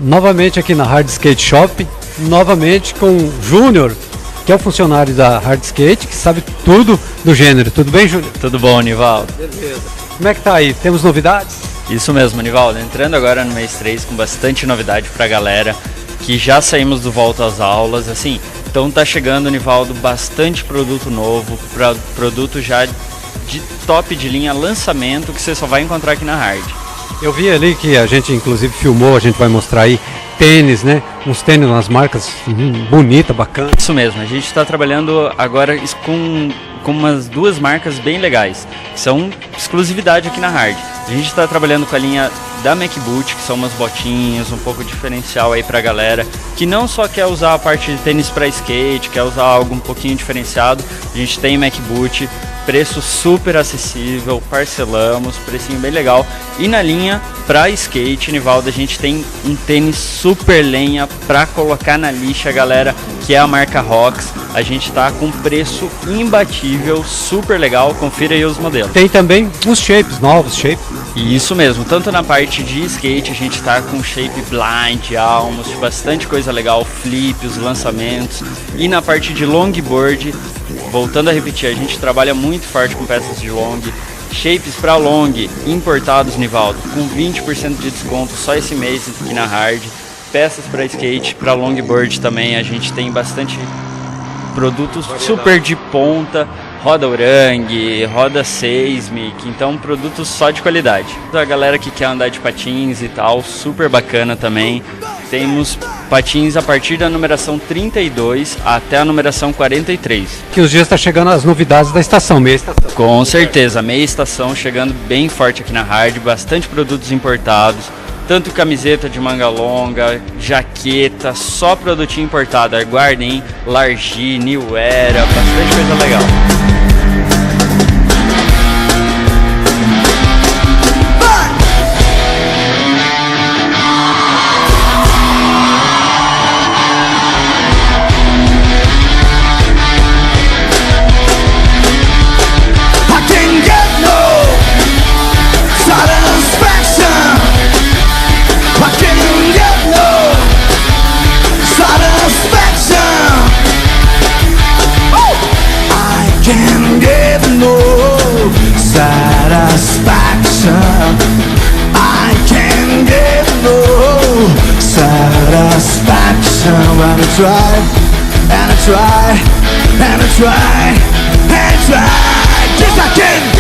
novamente aqui na Hard Skate Shop, novamente com o Júnior, que é o funcionário da Hard Skate, que sabe tudo do gênero. Tudo bem, Júnior? Tudo bom, Nivaldo? Beleza. Como é que tá aí? Temos novidades? Isso mesmo, Nivaldo. Entrando agora no mês 3 com bastante novidade pra galera, que já saímos do volta às aulas, assim, então tá chegando, Nivaldo, bastante produto novo, produto já de top de linha, lançamento, que você só vai encontrar aqui na Hard. Eu vi ali que a gente inclusive filmou, a gente vai mostrar aí tênis, né? Uns tênis, umas marcas bonita, bacana. Isso mesmo, a gente está trabalhando agora com umas duas marcas bem legais, que são exclusividade aqui na Hard. A gente está trabalhando com a linha da MacBoot, que são umas botinhas, um pouco diferencial aí pra galera, que não só quer usar a parte de tênis para skate, quer usar algo um pouquinho diferenciado. A gente tem MacBoot, preço super acessível, parcelamos, precinho bem legal. E na linha pra skate, Nivaldo, a gente tem um tênis super lenha pra colocar na lixa, galera, que é a marca Rox. A gente tá com preço imbatível, super legal, confira aí os modelos. Tem também uns shapes, novos shapes. Isso mesmo, tanto na parte de skate, a gente tá com shape blind, almost, bastante coisa legal, flip, os lançamentos. E na parte de longboard, voltando a repetir, a gente trabalha muito forte com peças de long, shapes para long, importados, Nivaldo, com 20% de desconto só esse mês aqui na Hard. Peças para skate, para longboard também, a gente tem bastante produtos super de ponta, roda Orange, roda Seismic, então produtos só de qualidade. A galera que quer andar de patins e tal, super bacana também. Temos patins a partir da numeração 32 até a numeração 43. Que os dias está chegando as novidades da estação, meia estação. Com certeza, meia estação chegando bem forte aqui na Hard, bastante produtos importados, tanto camiseta de manga longa, jaqueta, só produtinho importado. Aguardem, Largi, New Era, bastante coisa legal. And I tried, and I tried, and I tried, and I tried, yes I can.